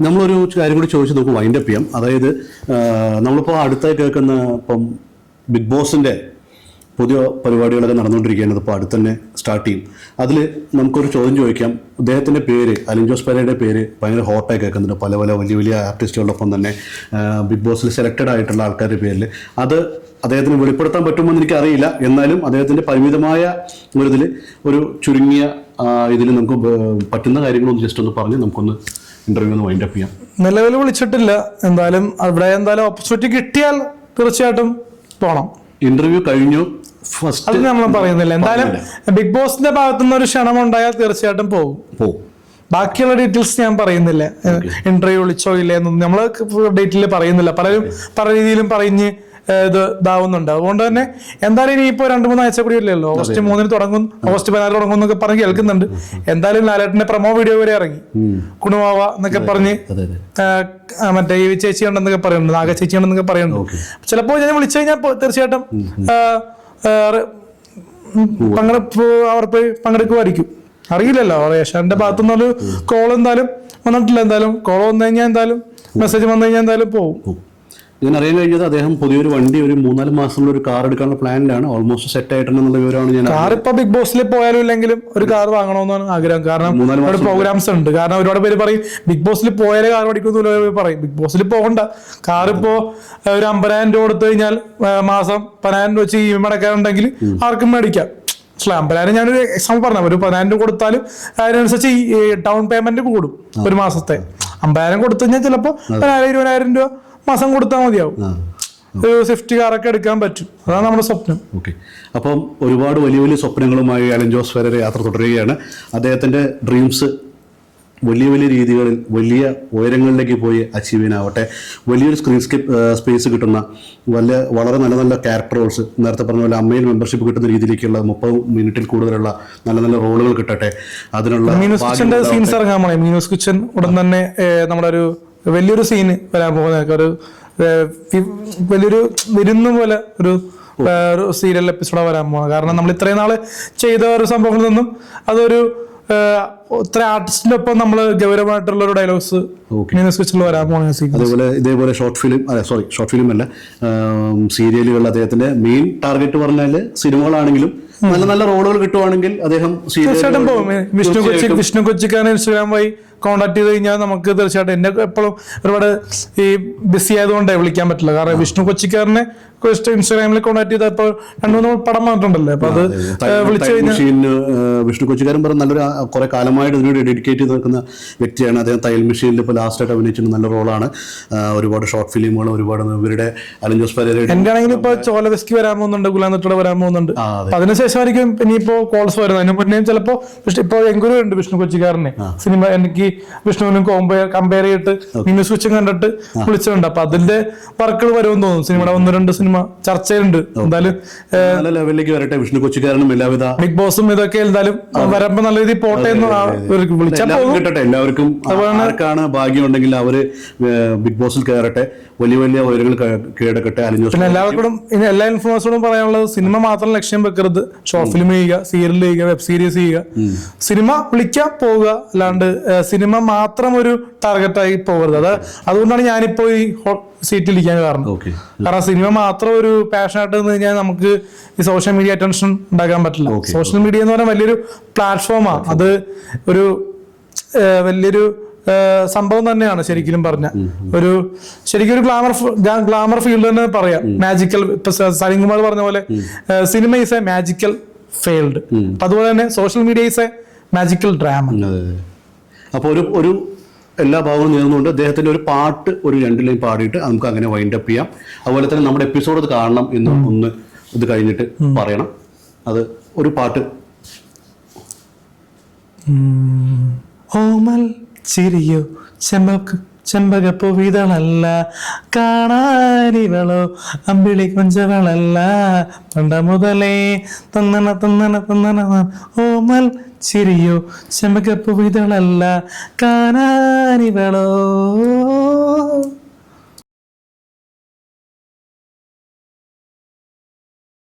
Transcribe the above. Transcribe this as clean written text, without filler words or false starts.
നമ്മളൊരു കാര്യം കൂടി ചോദിച്ച് നമുക്ക് വൈൻഡ് അപ്പ് ചെയ്യാം. അതായത് നമ്മളിപ്പോൾ അടുത്തായി കേൾക്കുന്ന ഇപ്പം ബിഗ് ബോസിൻ്റെ പുതിയ പരിപാടികളൊക്കെ നടന്നുകൊണ്ടിരിക്കുകയാണ്. ഇപ്പോൾ അടുത്ത് തന്നെ സ്റ്റാർട്ട് ചെയ്യും. അതിൽ നമുക്കൊരു ചോദ്യം ചോദിക്കാം. അദ്ദേഹത്തിൻ്റെ പേര്, അലിൻ ജോസ് പെരേരയുടെ പേര് ഭയങ്കര ഹോട്ടായി കേൾക്കുന്നുണ്ട്. പല പല വലിയ വലിയ ആർട്ടിസ്റ്റുകളോടൊപ്പം തന്നെ ബിഗ് ബോസിൽ സെലക്റ്റഡ് ആയിട്ടുള്ള ആൾക്കാരുടെ പേരിൽ. അത് അദ്ദേഹത്തിന് വെളിപ്പെടുത്താൻ പറ്റുമെന്ന് എനിക്കറിയില്ല. എന്നാലും അദ്ദേഹത്തിൻ്റെ പരിമിതമായ ഒരിതിൽ ഒരു ചുരുങ്ങിയ ഇതിൽ നമുക്ക് പറ്റുന്ന കാര്യങ്ങളൊന്ന് ജസ്റ്റ് ഒന്ന് പറഞ്ഞ് നമുക്കൊന്ന് ഇന്റർവ്യൂ ഒന്ന് വൈൻഡ് അപ്പ് ചെയ്യാം. നിലവിൽ വിളിച്ചിട്ടില്ല. എന്തായാലും അവിടെ എന്തായാലും ഓപ്പർച്യൂണിറ്റി കിട്ടിയാൽ തീർച്ചയായിട്ടും പോകണം. ഇന്റർവ്യൂ കഴിഞ്ഞു, അത് നമ്മൾ പറയുന്നില്ല. എന്തായാലും ബിഗ് ബോസിന്റെ ഭാഗത്തുനിന്ന് ഒരു ക്ഷണം ഉണ്ടായാൽ തീർച്ചയായിട്ടും പോകും. ബാക്കിയുള്ള ഡീറ്റെയിൽസ് ഞാൻ പറയുന്നില്ല. ഇന്റർവ്യൂ വിളിച്ചോ ഇല്ലേ എന്നൊന്നും നമ്മൾ ഡേറ്റിൽ പറയുന്നില്ല. പലരും പല രീതിയിലും പറഞ്ഞ് ഇത് ഇതാവുന്നുണ്ട്. അതുകൊണ്ട് തന്നെ എന്തായാലും ഇനിയിപ്പോ 2-3 ആഴ്ച കൂടി ഇല്ലല്ലോ. ഓഗസ്റ്റ് 3 തുടങ്ങും, ഓഗസ്റ്റ് 14 തുടങ്ങും എന്നൊക്കെ പറഞ്ഞ് കേൾക്കുന്നുണ്ട്. എന്തായാലും ലാലേട്ടന്റെ പ്രൊമോ വീഡിയോ വരെ ഇറങ്ങി. കുണുവാവ എന്നൊക്കെ പറഞ്ഞ് മറ്റേ ഈ ചേച്ചി ഉണ്ടെന്നൊക്കെ പറയുന്നുണ്ട്, നാഗ ചേച്ചി ഉണ്ടെന്നൊക്കെ പറയുന്നുണ്ട്. ചിലപ്പോൾ ഞാൻ വിളിച്ചു കഴിഞ്ഞാൽ തീർച്ചയായിട്ടും അവർ പോയി പങ്കെടുക്കുമായിരിക്കും. അറിയില്ലല്ലോ, ഏഷ്യാന്റെ ഭാഗത്തുനിന്നൊരു കോൾ എന്തായാലും വന്നിട്ടില്ല. എന്തായാലും കോൾ വന്നു കഴിഞ്ഞാൽ എന്തായാലും മെസ്സേജ് വന്നു കഴിഞ്ഞാൽ എന്തായാലും പോകും. ഞാൻ അറിയാൻ കഴിഞ്ഞത് അദ്ദേഹം പുതിയൊരു വണ്ടി ഒരു 3-4 മാസമുള്ള ഒരു കാർ എടുക്കാനുള്ള പ്ലാനിലാണ്. ഓൾമോസ്റ്റ് സെറ്റ് ആയിട്ടുണ്ടെന്നുള്ള വിവരമാണ് ഞാൻ. കാർ ഇപ്പൊ ബിഗ് ബോസിൽ പോയാലും ഇല്ലെങ്കിലും ഒരു കാർ വാങ്ങണമെന്നാണ് ആഗ്രഹം. കാരണം ഒരുപാട് പ്രോഗ്രാംസ് ഉണ്ട്. കാരണം ഒരുപാട് പേര് പറയും ബിഗ് ബോസിൽ പോയാലേ കാർ പഠിക്കുന്നു പറയും. ബിഗ് ബോസിൽ പോകണ്ട, കാർ ഇപ്പോ ഒരു 50,000 രൂപ കൊടുത്തു കഴിഞ്ഞാൽ മാസം 10,000 വെച്ച് ഈ അടക്കാനുണ്ടെങ്കിൽ ആർക്കും മേടിക്കാം. 50,000 ഞാനൊരു എക്സാമ്പിൾ പറഞ്ഞ, ഒരു 10,000 രൂപ കൊടുത്താലും അതിനനുസരിച്ച് ഈ ഡൗൺ പേയ്മെന്റ് കൂടും. ഒരു മാസത്തെ 50,000 കൊടുത്തു കഴിഞ്ഞാൽ ചിലപ്പോൾ 10,000-20,000 രൂപ മാസം കൊടുത്താൽ മതിയാവും. ഒരു സ്വിഫ്റ്റ് കാറൊക്കെ എടുക്കാൻ പറ്റും. അതാണ് നമ്മുടെ സ്വപ്നം. ഓക്കെ, അപ്പം ഒരുപാട് വലിയ വലിയ സ്വപ്നങ്ങളുമായി അലിൻ ജോസ് പെരേര യാത്ര തുടരുകയാണ്. അദ്ദേഹത്തിൻ്റെ ഡ്രീംസ് വലിയ വലിയ രീതികളിൽ വലിയ ഉയരങ്ങളിലേക്ക് പോയി അച്ചീവ് ചെയ്യാനാവട്ടെ. വലിയൊരു സ്ക്രീൻ സ്പേസ് കിട്ടുന്ന വളരെ നല്ല നല്ല ക്യാരക്ടർ റോൾസ്, നേരത്തെ പറഞ്ഞ പോലെ അമ്മയിൽ മെമ്പർഷിപ്പ് കിട്ടുന്ന രീതിയിലേക്കുള്ള 30 മിനിറ്റിൽ കൂടുതലുള്ള നല്ല നല്ല റോളുകൾ കിട്ടട്ടെ. അതിനുള്ള മീനൂസ് കിച്ചന്റെ സീൻസ് ഇറങ്ങാൻ പോണേ. മീനൂസ് കിച്ചൻ ഉടൻ തന്നെ നമ്മുടെ ഒരു വലിയൊരു സീന് വരാൻ പോകുന്ന ഒരു വലിയൊരു വിരുന്ന് പോലെ ഒരു സീരിയൽ എപ്പിസോഡ് വരാൻ പോകുന്നത്. കാരണം നമ്മൾ ഇത്രയും നാള് ചെയ്ത ഒരു സംഭവങ്ങളിൽ നിന്നും അതൊരു ഇത്ര ആർട്ടിസ്റ്റിന്റെ ഒപ്പം നമ്മൾ ഗൗരവമായിട്ടുള്ള ഒരു ഡയലോഗ്സ് വരാൻ പോകുന്ന. അതേപോലെ ഇതേപോലെ ഷോർട്ട് ഫിലിം അല്ല, സീരിയലുകൾ. അദ്ദേഹത്തിന്റെ മെയിൻ ടാർഗറ്റ് പറഞ്ഞാല് സിനിമകളാണെങ്കിലും നല്ല നല്ല റോളുകൾ കിട്ടുവാണെങ്കിൽ അദ്ദേഹം തീർച്ചയായിട്ടും പോകും. വിഷ്ണു കൊച്ചിക്കാരൻ ഇൻസ്റ്റാഗ്രാം വഴി കോൺടാക്ട് ചെയ്ത് കഴിഞ്ഞാൽ നമുക്ക് തീർച്ചയായിട്ടും, എന്നെ എപ്പോഴും ഒരുപാട് ഈ ബിസി ആയതുകൊണ്ട് വിളിക്കാൻ പറ്റില്ല. കാരണം വിഷ്ണു കൊച്ചിക്കാരനെ ഇൻസ്റ്റാഗ്രാമിൽ കോൺടാക്ട് ചെയ്താൽ ഇപ്പോൾ 2-3 പടം വന്നിട്ടുണ്ടല്ലോ. അപ്പൊ അത് വിളിച്ചു കഴിഞ്ഞാൽ വിഷ്ണു കൊച്ചിക്കാരൻ പറഞ്ഞ നല്ലൊരു കുറെ കാലമായിട്ട് ഇതിനോട് ഡെഡിക്കേറ്റ് ചെയ്ത് നിൽക്കുന്ന വ്യക്തിയാണ് അദ്ദേഹം. തയ്യൽ മെഷീനിൽ ഇപ്പോൾ ലാസ്റ്റായിട്ട് അഭിനയിച്ചിട്ട് നല്ല റോളാണ്. ഒരുപാട് ഷോർട്ട് ഫിലിമുകൾ, ഒരുപാട് ഇവരുടെ അലിൻ ജോസ് പെരേര. എന്റെ ആണെങ്കിലും ഇപ്പൊ ചോലവെസ്കി വരാൻ പോകുന്നുണ്ട്, ഗുലാന്തോടെ വരാൻ പോകുന്നുണ്ട്. അതിനുശേഷമായിരിക്കും ഇനിയിപ്പോ കോൾസ് വരുന്നത്. അതിന് മുന്നേയും ചിലപ്പോ ഇപ്പൊ എങ്കിലും ഉണ്ട് വിഷ്ണു കൊച്ചിക്കാരനെ സിനിമ എനിക്ക് വിഷ്ണുവിനും കമ്പയർ ചെയ്തിട്ട് മീനൂസ് കൊച്ചും കണ്ടിട്ട് വിളിച്ചിട്ടുണ്ട്. അപ്പൊ അതിന്റെ വർക്കുകൾ വരുമെന്ന് തോന്നുന്നു. സിനിമയുടെ 1-2 സിനിമ ചർച്ചയുണ്ട്. എന്തായാലും ലെവലിലേക്ക് വരട്ടെ വിഷ്ണു കൊച്ചിക്കാരനും. എല്ലാവിധ ബിഗ് ബോസും ഇതൊക്കെ എന്തായാലും വരുമ്പോ നല്ല രീതിയിൽ പോട്ടെ എന്ന് വിളിച്ചാൽ കിട്ടട്ടെ. എല്ലാവർക്കും ആർക്കാണ് ഭാഗ്യം ഉണ്ടെങ്കിൽ അവര് ബിഗ് ബോസിൽ കയറട്ടെ, വലിയ വലിയ ഉയരങ്ങൾ കീഴടക്കട്ടെ. പിന്നെ എല്ലാവർക്കും എല്ലാ ഇൻഫ്ലുവൻസറോടും പറയാനുള്ളത് സിനിമ മാത്രം ലക്ഷ്യം വെക്കരുത്. ഷോർട്ട് ഫിലിം ചെയ്യുക, സീരിയൽ ചെയ്യുക, വെബ് സീരീസ് ചെയ്യുക. സിനിമ വിളിക്കാൻ പോവുക, അല്ലാണ്ട് സിനിമ മാത്രം ഒരു ടാർഗറ്റായി പോകരുത്. അതുകൊണ്ടാണ് ഞാനിപ്പോ ഈ സീറ്റിലിരിക്കാൻ കാരണം. കാരണം സിനിമ മാത്രം ഒരു പാഷനായിട്ട് നിന്ന് കഴിഞ്ഞാൽ നമുക്ക് ഈ സോഷ്യൽ മീഡിയ അറ്റൻഷൻ ഉണ്ടാക്കാൻ പറ്റില്ല. സോഷ്യൽ മീഡിയ എന്ന് പറഞ്ഞാൽ വലിയൊരു പ്ലാറ്റ്ഫോമാണ്. അത് ഒരു വലിയൊരു സംഭവം തന്നെയാണ് ശരിക്കും പറഞ്ഞ. ശരിക്കും ഒരു ഗ്ലാമർ ഫീൽഡ് തന്നെ പറയാം. മാജിക്കൽ, ഇപ്പൊ സലീം കുമാർ പറഞ്ഞ പോലെ cinema is A magical field. അതുപോലെ തന്നെ social media is A magical drama. അപ്പോൾ ഒരു എല്ലാ ഭാഗങ്ങളും നേർന്നുകൊണ്ട് അദ്ദേഹത്തിന്റെ ഒരു പാട്ട് ഒരു 2 ലൈൻ പാടിയിട്ട് നമുക്ക് അങ്ങനെ വൈൻഡ് അപ്പ് ചെയ്യാം. അതുപോലെ തന്നെ നമ്മുടെ എപ്പിസോഡ് കാണണം എന്ന് ഒന്ന് ഇത് കഴിഞ്ഞിട്ട് പറയണം. അത് ഒരു പാട്ട്. ഓമൽ ചിരിയോ ചെമ്പകപ്പൂ വിതളല്ല, കാണാനിവളോ അമ്പിളി കൊഞ്ചവളല്ല, പണ്ട മുതലേ തന്നന ഓമൽ ചിരിയോ ചെമ്പകപ്പൂ വിതളല്ല, കാണാനിവളോ